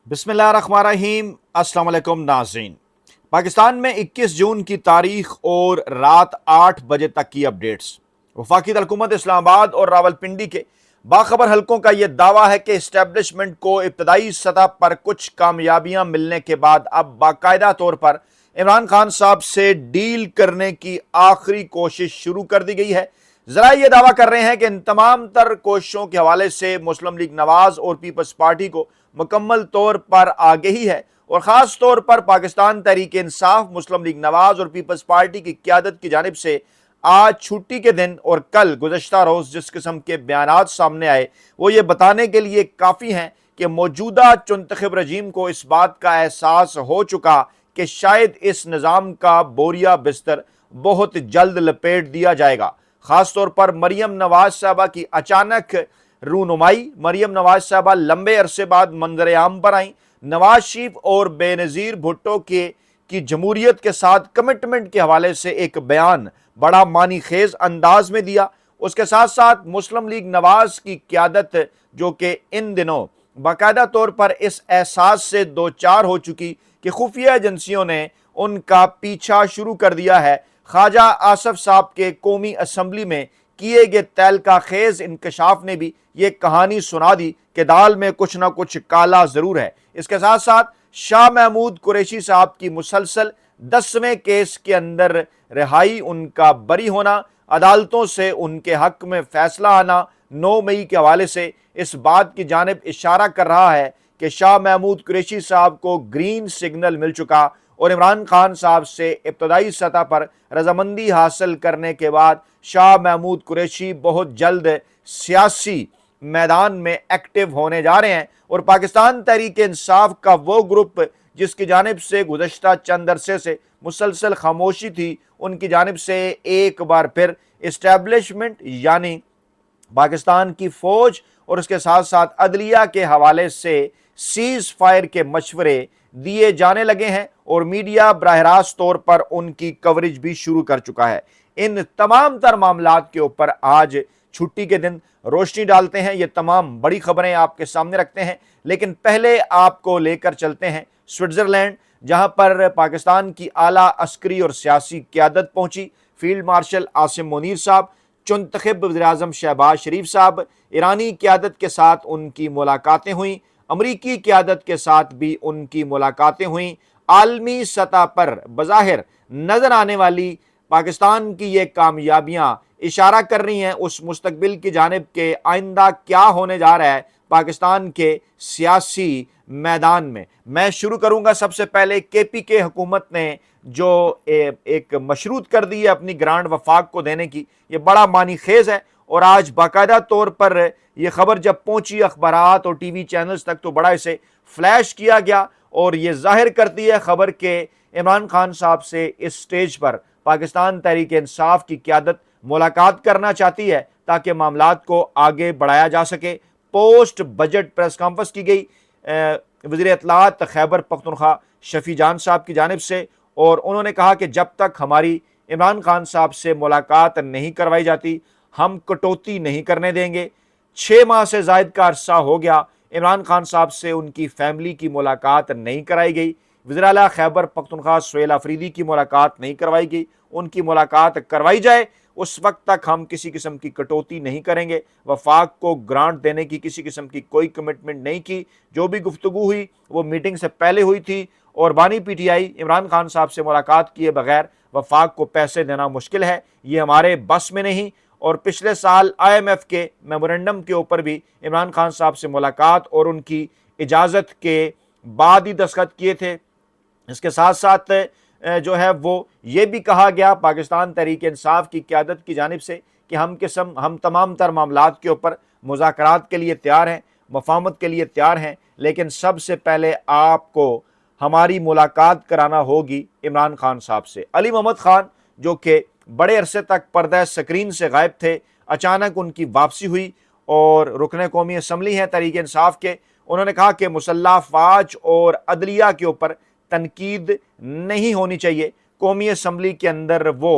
बिस्मिल्लाहिर्रहमानिर्रहीम। अस्सलाम वालेकुम नाज़रीन। पाकिस्तान में 21 जून की तारीख और रात 8 बजे तक की अपडेट्स। वफाकी हुकूमत इस्लामाबाद और रावलपिंडी के बाखबर हलकों का यह दावा है कि इस्टेब्लिशमेंट को इब्तदाई सतह पर कुछ कामयाबियां मिलने के बाद अब बाकायदा तौर पर इमरान खान साहब से डील करने की आखिरी कोशिश शुरू कर दी गई है। जरा ये दावा कर रहे हैं कि इन तमाम तर कोशिशों के हवाले से मुस्लिम लीग नवाज और पीपल्स पार्टी को मुकम्मल तौर पर आगही है और ख़ास तौर पर पाकिस्तान तहरीक इंसाफ, मुस्लिम लीग नवाज और पीपल्स पार्टी की क़यादत की जानिब से आज छुट्टी के दिन और कल गुज़श्ता रोज़ जिस किस्म के बयानात सामने आए वो ये बताने के लिए काफ़ी हैं कि मौजूदा चुनतखब रजीम को इस बात का एहसास हो चुका कि शायद इस निज़ाम का बोरिया बिस्तर बहुत जल्द लपेट दिया जाएगा। ख़ास तौर पर मरियम नवाज साहबा की अचानक रूनुमाई। मरियम नवाज साहबा लंबे अरसे बाद मंजर आम पर आई। नवाज शरीफ और बेनज़ीर भुट्टो की जमहूरियत के साथ कमिटमेंट के हवाले से एक बयान बड़ा मानी खेज अंदाज में दिया। उसके साथ साथ मुस्लिम लीग नवाज की क़यादत जो कि इन दिनों बाकायदा तौर पर इस एहसास से दो चार हो चुकी कि खुफिया एजेंसियों ने उनका पीछा शुरू कर दिया है। ख्वाजा आसफ साहब के कौमी असम्बली में किए गए तहलका खेज इंकशाफ ने भी ये कहानी सुना दी कि दाल में कुछ ना कुछ काला ज़रूर है। इसके साथ साथ शाह महमूद कुरैशी साहब की मुसलसल 10वें केस के अंदर रिहाई, उनका बरी होना, अदालतों से उनके हक में फैसला आना 9 मई के हवाले से इस बात की जानिब इशारा कर रहा है कि शाह महमूद कुरैशी साहब को ग्रीन सिग्नल मिल चुका और इमरान खान साहब से इब्तदाई सतह पर रजामंदी हासिल करने के बाद शाह महमूद कुरैशी बहुत जल्द सियासी मैदान में एक्टिव होने जा रहे हैं और पाकिस्तान तहरीक इंसाफ का वो ग्रुप जिसकी जानिब से गुज़श्ता चंद अरसे से मुसलसल खामोशी थी, उनकी जानिब से एक बार फिर इस्टेब्लिशमेंट यानी पाकिस्तान की फ़ौज और उसके साथ साथ अदलिया के हवाले से सीज़ फायर के मशवरे दिए जाने लगे हैं और मीडिया बराह रास्त तौर पर उनकी कवरेज भी शुरू कर चुका है। इन तमाम तर मामलात के ऊपर आज छुट्टी के दिन रोशनी डालते हैं, ये तमाम बड़ी खबरें आपके सामने रखते हैं। लेकिन पहले आपको लेकर चलते हैं स्विट्ज़रलैंड, जहां पर पाकिस्तान की आला अस्करी और सियासी क़यादत पहुंची। फील्ड मार्शल आसिम मुनीर साहब, चुनतखब वज़ीर-ए-आज़म शहबाज शरीफ साहब, ईरानी क़यादत के साथ उनकी मुलाकातें हुई, अमरीकी क़यादत के साथ भी उनकी मुलाकातें हुई। आलमी सतह पर बज़ाहिर नज़र आने वाली पाकिस्तान की ये कामयाबियां इशारा कर रही हैं उस मुस्तकबिल की जानिब के आइंदा क्या होने जा रहा है पाकिस्तान के सियासी मैदान में। मैं शुरू करूंगा सबसे पहले KPK हुकूमत ने जो एक मशरूत कर दी है अपनी ग्रांड वफाक को देने की, ये बड़ा मानी खेज है और आज बाकायदा तौर पर यह खबर जब पहुंची अखबारात और TV चैनल्स तक तो बड़ा इसे फ्लैश किया गया और ये जाहिर करती है खबर के इमरान खान साहब से इस स्टेज पर पाकिस्तान तहरीक इंसाफ की क़यादत मुलाकात करना चाहती है ताकि मामलात को आगे बढ़ाया जा सके। पोस्ट बजट प्रेस कॉन्फ्रेंस की गई वज़ीर इत्तलाआत खैबर पख्तूनख्वा शफी जान साहब की जानिब से और उन्होंने कहा कि जब तक हमारी इमरान खान साहब से मुलाकात नहीं करवाई जाती हम कटौती नहीं करने देंगे। 6 माह से ज़ायद का अरसा हो गया, इमरान खान साहब से उनकी फैमिली की मुलाकात नहीं कराई गई। वज़ीर आला खैबर पख्तूनख्वा सुहेल अफरीदी की मुलाकात नहीं करवाई गई, उनकी मुलाकात करवाई जाए उस वक्त तक हम किसी किस्म की कटौती नहीं करेंगे। वफाक को ग्रांट देने की किसी किस्म की कोई कमिटमेंट नहीं की। जो भी गुफ्तगू हुई वो मीटिंग से पहले हुई थी और बानी PTI इमरान खान साहब से मुलाकात किए बगैर वफाक को पैसे देना मुश्किल है, ये हमारे बस में नहीं। और पिछले साल IMF के मेमोरेंडम के ऊपर भी इमरान खान साहब से मुलाकात और उनकी इजाज़त के बाद ही दस्तखत किए थे। इसके साथ साथ जो है वो ये भी कहा गया पाकिस्तान तहरीक इंसाफ की क़यादत की जानिब से कि हम तमाम तर मामलात के ऊपर मुज़ाकरात के लिए तैयार हैं, मफ़ाहमत के लिए तैयार हैं, लेकिन सबसे पहले आपको हमारी मुलाकात कराना होगी इमरान खान साहब से। अली मोहम्मद खान जो कि बड़े अरसे तक पर्दा स्क्रीन से गायब थे, अचानक उनकी वापसी हुई और रुकने कौमी असम्बली हैं तहरीक इंसाफ के। उन्होंने कहा कि मुसल्लह फ़ौज और अदलिया के ऊपर तनकीद नहीं होनी चाहिए। कौमी असम्बली के अंदर वो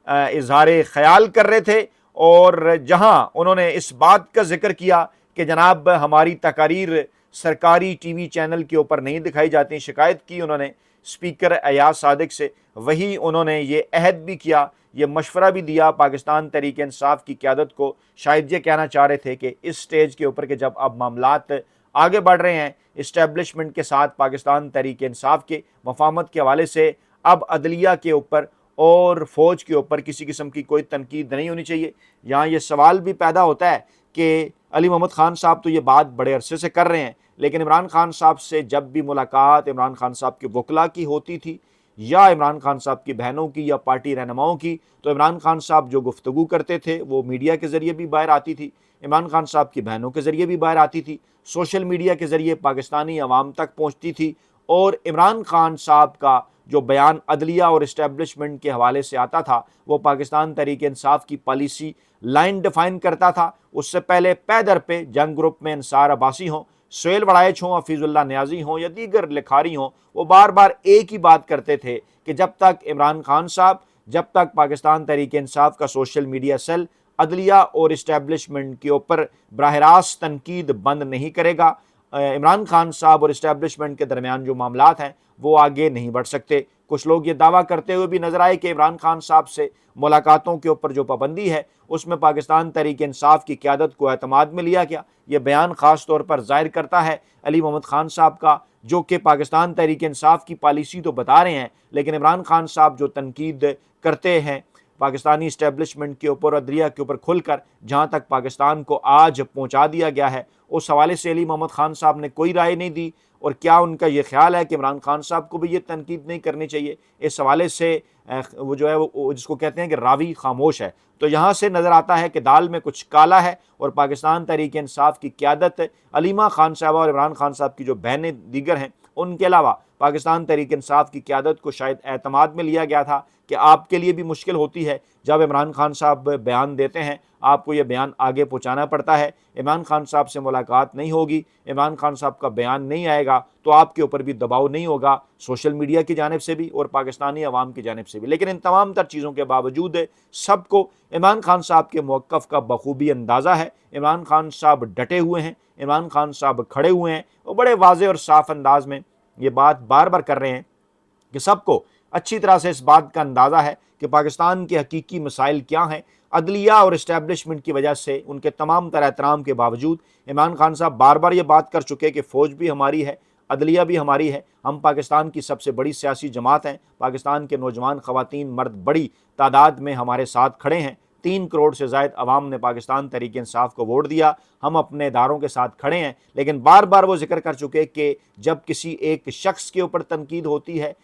इजहार ख्याल कर रहे थे और जहां उन्होंने इस बात का जिक्र किया कि जनाब हमारी तकारीर सरकारी टीवी चैनल के ऊपर नहीं दिखाई जाती। शिकायत की उन्होंने स्पीकर अयाज सादिक से, वही उन्होंने ये अहद भी किया, ये मशवरा भी दिया पाकिस्तान तहरीक इंसाफ की क़यादत को। शायद ये कहना चाह रहे थे कि इस स्टेज के ऊपर कि जब अब मामलात आगे बढ़ रहे हैं इस्टेब्लिशमेंट के साथ पाकिस्तान तहरीक इंसाफ के मफाहमत के हवाले से, अब अदलिया के ऊपर और फ़ौज के ऊपर किसी किस्म की कोई तनकीद नहीं होनी चाहिए। यहाँ ये सवाल भी पैदा होता है कि अली मोहम्मद ख़ान साहब तो ये बात बड़े अरसे से कर रहे हैं, लेकिन इमरान खान साहब से जब भी मुलाकात इमरान खान साहब के वकला की होती थी या इमरान खान साहब की बहनों की या पार्टी रहनुमाओं की, तो इमरान खान साहब जो गुफ्तगू करते थे वो मीडिया के ज़रिए भी बाहर आती थी, इमरान खान साहब की बहनों के ज़रिए भी बाहर आती थी, सोशल मीडिया के ज़रिए पाकिस्तानी अवाम तक पहुँचती थी। और इमरान खान साहब का जो बयान अदलिया और इस्टेब्लिशमेंट के हवाले से आता था वो पाकिस्तान तहरीक इंसाफ की पॉलिसी लाइन डिफ़ाइन करता था। उससे पहले पैदर पे जंग ग्रुप में अंसार अब्बासी हों, सुहेल वड़ाइच हों, हफीज़ुल्लाह न्याज़ी हों या दीगर लिखारी हों, वो बार बार एक ही बात करते थे कि जब तक इमरान खान साहब, जब तक पाकिस्तान तहरीक इंसाफ का सोशल मीडिया सेल अदलिया और इस्टेब्लिशमेंट के ऊपर बराह रास्त तनकीद बंद नहीं करेगा, इमरान खान साहब और इस्टेब्लिशमेंट के दरमियान जो मामलात हैं वो आगे नहीं बढ़ सकते। कुछ लोग ये दावा करते हुए भी नजर आए कि इमरान खान साहब से मुलाकातों के ऊपर जो पाबंदी है उसमें पाकिस्तान तहरीक इंसाफ की क़यादत को एतमाद में लिया गया। ये बयान ख़ास तौर पर ज़ाहिर करता है अली मोहम्मद ख़ान साहब का, जो कि पाकिस्तान तहरीक इंसाफ की पॉलिसी तो बता रहे हैं लेकिन इमरान खान साहब जो तनकीद करते हैं पाकिस्तानी इस्टेब्लिशमेंट के ऊपर, अदलिया के ऊपर खुलकर, जहाँ तक पाकिस्तान को आज पहुँचा दिया गया है, उस हवाले से अली मोहम्मद ख़ान साहब ने कोई राय नहीं दी। और क्या उनका ये ख्याल है कि इमरान खान साहब को भी ये तनकीद नहीं करनी चाहिए? इस हवाले से वो जो है वो जिसको कहते हैं कि रावी खामोश है। तो यहाँ से नज़र आता है कि दाल में कुछ काला है और पाकिस्तान तहरीक इंसाफ की क़यादत अलीमा खान साहबा और इमरान खान साहब की जो बहनें दीगर हैं उनके अलावा पाकिस्तान तहरीक इंसाफ की क़यादत को शायद एतमाद में लिया गया था कि आपके लिए भी मुश्किल होती है जब इमरान खान साहब बयान देते हैं, आपको ये बयान आगे पहुँचाना पड़ता है। इमरान खान साहब से मुलाकात नहीं होगी, इमरान खान साहब का बयान नहीं आएगा तो आपके ऊपर भी दबाव नहीं होगा सोशल मीडिया की जानिब से भी और पाकिस्तानी अवाम की जानिब से भी। लेकिन इन तमाम तर चीज़ों के बावजूद सबको इमरान खान साहब के मौक़िफ़ का बखूबी अंदाज़ा है। इमरान खान साहब डटे हुए हैं, इमरान खान साहब खड़े हुए हैं, वो बड़े वाज़ेह और साफ़ अंदाज में ये बात बार बार कर रहे हैं कि सबको अच्छी तरह से इस बात का अंदाज़ा है कि पाकिस्तान के हकीकी मसाइल क्या हैं। अदलिया और इस्टेब्लिशमेंट की वजह से उनके तमाम तरह एहतराम के बावजूद इमरान खान साहब बार बार ये बात कर चुके कि फ़ौज भी हमारी है, अदलिया भी हमारी है, हम पाकिस्तान की सबसे बड़ी सियासी जमात हैं, पाकिस्तान के नौजवान ख़वातीन मर्द बड़ी तादाद में हमारे साथ खड़े हैं, 3 करोड़ से ज़ायद अवाम ने पाकिस्तान तहरीक इंसाफ को वोट दिया, हम अपने इदारों के साथ खड़े हैं। लेकिन बार बार वो जिक्र कर चुके कि जब किसी एक शख्स के ऊपर तनकीद होती है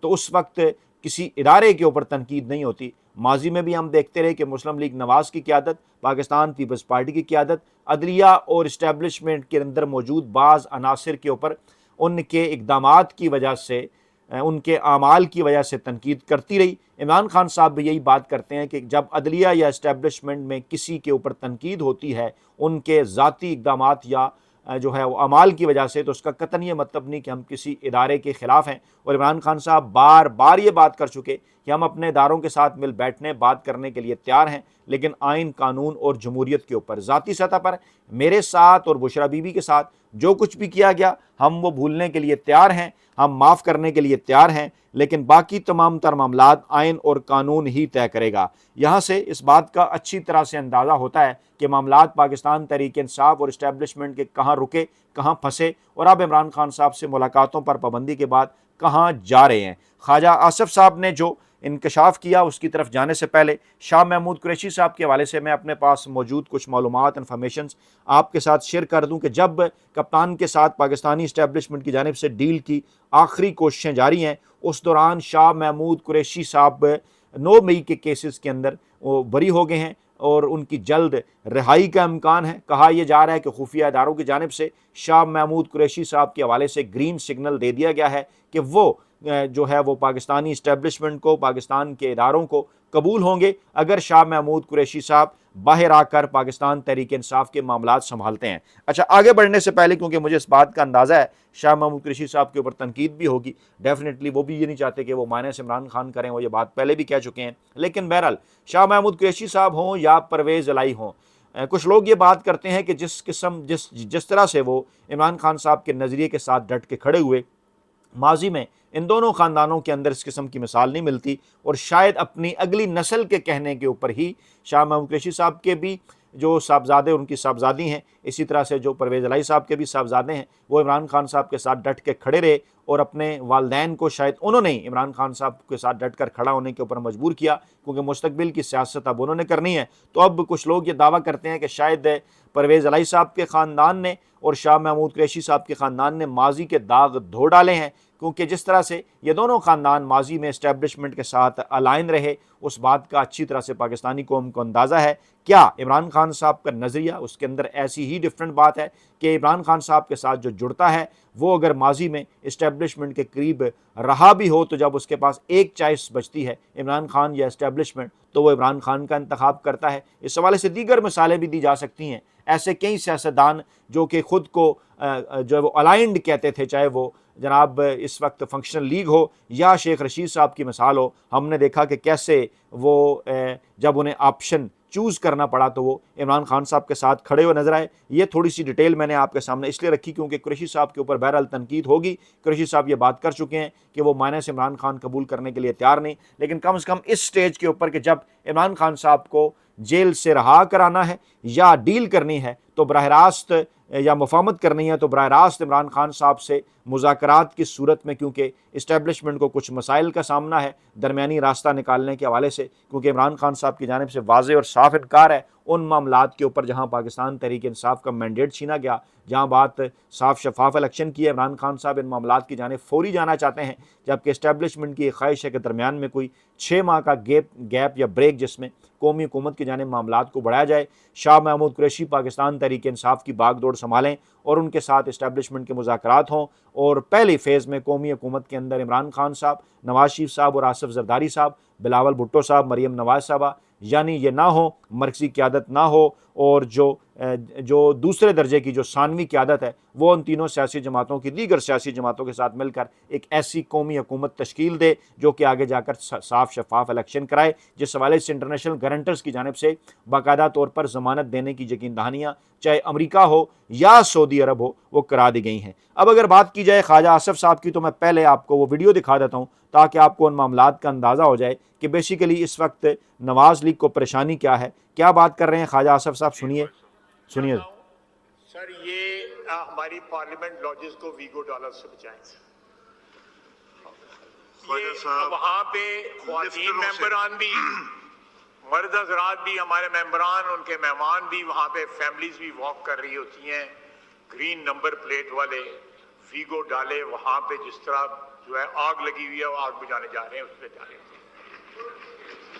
तो उस वक्त किसी इदारे के ऊपर तनकीद नहीं होती। माजी में भी हम देखते रहे कि मुस्लिम लीग नवाज़ की क़यादत, पाकिस्तान पीपल्स पार्टी की क़यादत अदलिया और इस्टेब्लिशमेंट के अंदर मौजूद बाज़ अनासिर के ऊपर उनके इक़दामात की वजह से, उनके आमाल की वजह से तनकीद करती रही। इमरान खान साहब भी यही बात करते हैं कि जब अदलिया या इस्टेब्लिशमेंट में किसी के ऊपर तनकीद होती है उनके ज़ाती इक़दामात या जो है वो अमाल की वजह से, तो उसका कतन ये मतलब नहीं कि हम किसी इदारे के ख़िलाफ़ हैं। और इमरान खान साहब बार बार ये बात कर चुके कि हम अपने इदारों के साथ मिल बैठने बात करने के लिए तैयार हैं, लेकिन आइन, कानून और जमहूरियत के ऊपर ज़ाती सतह पर मेरे साथ और बुशरा बीबी के साथ जो कुछ भी किया गया हम वो भूलने के लिए तैयार हैं, हम माफ़ करने के लिए तैयार हैं, लेकिन बाकी तमाम तर मामलात आइन और कानून ही तय करेगा। यहाँ से इस बात का अच्छी तरह से अंदाज़ा होता है कि मामलात पाकिस्तान तहरीक इंसाफ और इस्टेब्लिशमेंट के कहाँ रुके, कहाँ फंसे और अब इमरान खान साहब से मुलाकातों पर पाबंदी के बाद कहाँ जा रहे हैं। ख्वाजा आसिफ साहब ने जो इंकशाफ किया उसकी तरफ जाने से पहले शाह महमूद कुरैशी साहब के हवाले से मैं अपने पास मौजूद कुछ मालूमात, इन्फॉर्मेशंस आपके साथ शेयर कर दूं कि जब कप्तान के साथ पाकिस्तानी इस्टेब्लिशमेंट की जानिब से डील की आखिरी कोशिशें जारी हैं, उस दौरान शाह महमूद कुरैशी साहब 9 मई के केसेस के अंदर वो बरी हो गए हैं और उनकी जल्द रिहाई का इम्कान है। कहा यह जा रहा है कि खुफिया इदारों की जानिब से शाह महमूद कुरैशी साहब के हवाले से ग्रीन सिग्नल दे दिया गया है कि वो जो है वो पाकिस्तानी इस्टेब्लिशमेंट को, पाकिस्तान के इदारों को कबूल होंगे अगर शाह महमूद कुरैशी साहब बाहर आकर पाकिस्तान तहरीक इंसाफ के मामलात संभालते हैं। अच्छा, आगे बढ़ने से पहले, क्योंकि मुझे इस बात का अंदाज़ा है शाह महमूद कुरैशी साहब के ऊपर तनकीद भी होगी, डेफिनेटली वो भी ये नहीं चाहते कि वो माइनस इमरान खान करें, वो ये बात पहले भी कह चुके हैं। लेकिन बहरहाल शाह महमूद कुरैशी साहब हों या परवेज़ इलाही हों, کچھ لوگ یہ بات کرتے ہیں کہ جس طرح سے وہ عمران خان صاحب کے نظریے کے ساتھ ڈٹ کے کھڑے ہوئے، ماضی میں ان دونوں خاندانوں کے اندر اس قسم کی مثال نہیں ملتی، اور شاید اپنی اگلی نسل کے کہنے کے اوپر ہی شاہ محمود قریشی صاحب کے بھی جو صاحبزادے ان کی صاحبزادی ہیں، اسی طرح سے جو پرویز الہی صاحب کے بھی صاحبزادے ہیں، وہ عمران خان صاحب کے ساتھ ڈٹ کے کھڑے رہے، اور اپنے والدین کو شاید انہوں نے عمران خان صاحب کے ساتھ ڈٹ کر کھڑا ہونے کے اوپر مجبور کیا، کیونکہ مستقبل کی سیاست اب انہوں نے کرنی ہے۔ تو اب کچھ لوگ یہ دعویٰ کرتے ہیں کہ شاید پرویز الہی صاحب کے خاندان نے اور شاہ محمود قریشی صاحب کے خاندان نے ماضی کے داغ دھو ڈالے ہیں، کیونکہ جس طرح سے یہ دونوں خاندان ماضی میں اسٹیبلشمنٹ کے ساتھ الائن رہے، اس بات کا اچھی طرح سے پاکستانی قوم کو اندازہ ہے۔ کیا عمران خان صاحب کا نظریہ اس کے اندر ایسی ہی ڈفرینٹ بات ہے کہ عمران خان صاحب کے ساتھ جو جڑتا ہے وہ اگر ماضی میں اسٹیبلشمنٹ کے قریب رہا بھی ہو، تو جب اس کے پاس ایک چوائس بچتی ہے عمران خان یا اسٹیبلشمنٹ، تو وہ عمران خان کا انتخاب کرتا ہے۔ اس حوالے سے دیگر مثالیں بھی دی جا سکتی ہیں، ایسے کئی سیاستدان جو کہ خود کو جو ہے وہ الائنڈ کہتے تھے، چاہے وہ جناب اس وقت فنکشنل لیگ ہو یا شیخ رشید صاحب کی مثال ہو، ہم نے دیکھا کہ کیسے وہ جب انہیں آپشن چوز کرنا پڑا تو وہ عمران خان صاحب کے ساتھ کھڑے ہوئے نظر آئے۔ یہ تھوڑی سی ڈیٹیل میں نے آپ کے سامنے اس لیے رکھی کیونکہ قریشی صاحب کے اوپر بہرحال تنقید ہوگی، قریشی صاحب یہ بات کر چکے ہیں کہ وہ مائنس عمران خان قبول کرنے کے لیے تیار نہیں، لیکن کم از کم اس سٹیج کے اوپر کہ جب عمران خان صاحب کو جیل سے رہا کرانا ہے یا ڈیل کرنی ہے تو براہ راست یا مفاہمت کرنی ہے تو براہ راست عمران خان صاحب سے مذاکرات کی صورت میں، کیونکہ اسٹیبلشمنٹ کو کچھ مسائل کا سامنا ہے درمیانی راستہ نکالنے کے حوالے سے، کیونکہ عمران خان صاحب کی جانب سے واضح اور صاف انکار ہے ان معاملات کے اوپر جہاں پاکستان تحریک انصاف کا مینڈیٹ چھینا گیا، جہاں بات صاف شفاف الیکشن کی ہے، عمران خان صاحب ان معاملات کی جانب فوری جانا چاہتے ہیں، جبکہ اسٹیبلشمنٹ کی ایک خواہش ہے کہ درمیان میں کوئی 6 ماہ کا گیپ یا بریک جس میں قومی حکومت کی جانب معاملات کو بڑھایا جائے، شاہ محمود قریشی پاکستان تحریک انصاف کی باغ دوڑ سنبھالیں اور ان کے ساتھ اسٹیبلشمنٹ کے مذاکرات ہوں، اور پہلی فیز میں قومی حکومت کے اندر عمران خان صاحب، نواز شریف صاحب اور آصف زرداری صاحب، بلاول بھٹو صاحب، مریم نواز صاحبہ، یعنی یہ نہ ہو مرکزی قیادت نہ ہو، اور جو دوسرے درجے کی جو ثانوی قیادت ہے وہ ان تینوں سیاسی جماعتوں کی دیگر سیاسی جماعتوں کے ساتھ مل کر ایک ایسی قومی حکومت تشکیل دے جو کہ آگے جا کر صاف شفاف الیکشن کرائے، جس حوالے سے انٹرنیشنل گارنٹرز کی جانب سے باقاعدہ طور پر ضمانت دینے کی یقین دہانیاں چاہے امریکہ ہو یا سعودی عرب ہو وہ کرا دی گئی ہیں۔ اب اگر بات کی جائے خواجہ آصف صاحب کی تو میں پہلے آپ کو وہ ویڈیو دکھا دیتا ہوں تاکہ آپ کو ان معاملات کا اندازہ ہو جائے کہ بیسیکلی اس وقت نواز لیگ کو پریشانی کیا ہے، کیا بات کر رہے ہیں خواجہ آصف صاحب، سنیے۔ سر یہ ہماری پارلیمنٹ لاجز کو ویگو ڈالر سے بچائیں، وہاں پہ خواتین ممبران بھی، مرد حضرات بھی، ہمارے ممبران، ان کے مہمان بھی، وہاں پہ فیملیز بھی واک کر رہی ہوتی ہیں، گرین نمبر پلیٹ والے ویگو ڈالے وہاں پہ جس طرح جو ہے آگ لگی ہوئی ہے وہ آگ بجھانے جا رہے ہیں، اس پہ جا رہے ہیں۔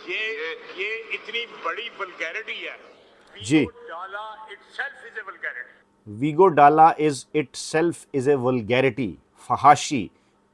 یہ اتنی بڑی ولگیرٹی ہے، جی، ویگو ڈالا is itself is a vulgarity, فحاشی۔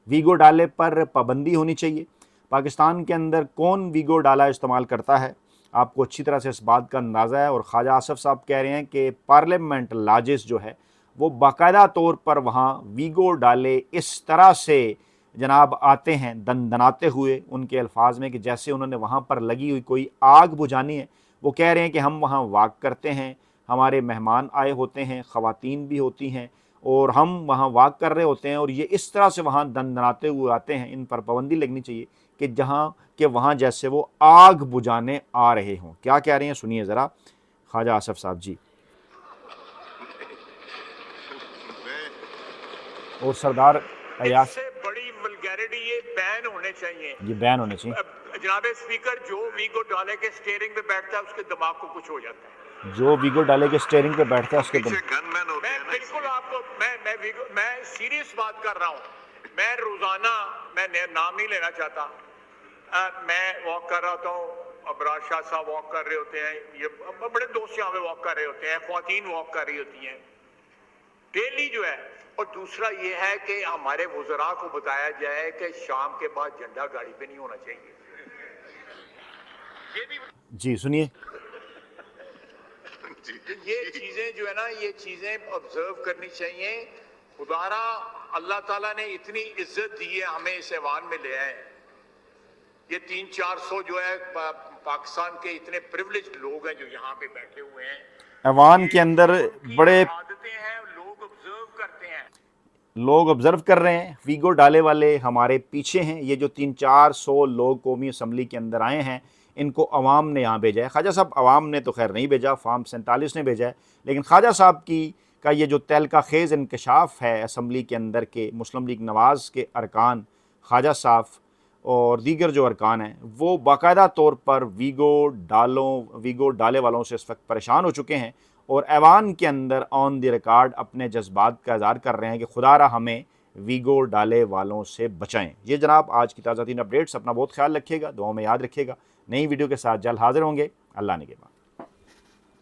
ویگو ڈالے پر پابندی ہونی چاہیے۔ پاکستان کے اندر کون ویگو ڈالا استعمال کرتا ہے، آپ کو اچھی طرح سے اس بات کا اندازہ ہے، اور خواجہ آصف صاحب کہہ رہے ہیں کہ پارلیمنٹ لاجز جو ہے وہ باقاعدہ طور پر وہاں ویگو ڈالے اس طرح سے جناب آتے ہیں دندناتے ہوئے ان کے الفاظ میں کہ جیسے انہوں نے وہاں پر لگی ہوئی کوئی آگ بجھانی ہے۔ وہ کہہ رہے ہیں کہ ہم وہاں واک کرتے ہیں، ہمارے مہمان آئے ہوتے ہیں، خواتین بھی ہوتی ہیں، اور ہم وہاں واک کر رہے ہوتے ہیں، اور یہ اس طرح سے وہاں دندناتے ہوئے آتے ہیں، ان پر پابندی لگنی چاہیے کہ جہاں کہ وہاں جیسے وہ آگ بجھانے آ رہے ہوں۔ کیا کہہ رہے ہیں سنیے ذرا خواجہ آصف صاحب جی۔ اور سردار ایاز سے بڑی ولگیرٹی یہ بین ہونے چاہیے، یہ بین ہونے چاہیے۔ جناب اسپیکر، جو ویگو ڈالے کے سٹیئرنگ پہ بیٹھتا ہے اس کے دماغ کو کچھ ہو جاتا ہے، جو ویگو ڈالے کے سٹیئرنگ پہ بیٹھتا ہے اس کے میں بالکل آپ کو میں سیریس بات کر رہا ہوں، میں روزانہ، میں نام نہیں لینا چاہتا، میں واک کر رہا ہوتا ہوں، ابراز شاہ صاحب واک کر رہے ہوتے ہیں، یہ بڑے دوست یہاں پہ واک کر رہے ہوتے ہیں، خواتین واک کر رہی ہوتی ہیں ڈیلی جو ہے۔ اور دوسرا یہ ہے کہ ہمارے وزراء کو بتایا جائے کہ شام کے بعد جھنڈا گاڑی پہ نہیں ہونا چاہیے۔ جی سنیے۔ یہ چیزیں جو ہے نا، یہ چیزیں آبزرو کرنی چاہیے۔ خدارا اللہ تعالیٰ نے اتنی عزت دی ہے ہمیں، اس ایوان میں لے آئے، یہ 300-400 جو ہے پاکستان کے اتنے پریولیجڈ لوگ ہیں جو یہاں پہ بیٹھے ہوئے ہیں، ایوان کے اندر بڑے عادتیں ہیں لوگ آبزرو کرتے ہیں. لوگ آبزرو کر رہے ہیں. ویگو ڈالے والے ہمارے پیچھے ہیں. یہ جو 300-400 لوگ قومی اسمبلی کے اندر آئے ہیں ان کو عوام نے یہاں بھیجا ہے. خواجہ صاحب عوام نے تو خیر نہیں بھیجا, فارم 47 نے بھیجا ہے, لیکن خواجہ صاحب کا یہ جو تہلکہ خیز انکشاف ہے اسمبلی کے اندر کے مسلم لیگ نواز کے ارکان, خواجہ صاحب اور دیگر جو ارکان ہیں وہ باقاعدہ طور پر ویگو ڈالے والوں سے اس وقت پریشان ہو چکے ہیں اور ایوان کے اندر آن دی ریکارڈ اپنے جذبات کا اظہار کر رہے ہیں کہ خدا را ہمیں ویگو ڈالے والوں سے بچائیں. یہ جناب آج کی تازہ ترین اپڈیٹس. اپنا بہت خیال رکھیے گا, دعاؤں میں یاد رکھیے گا. نئی ویڈیو کے ساتھ جلد حاضر ہوں گے. اللہ نگہبان.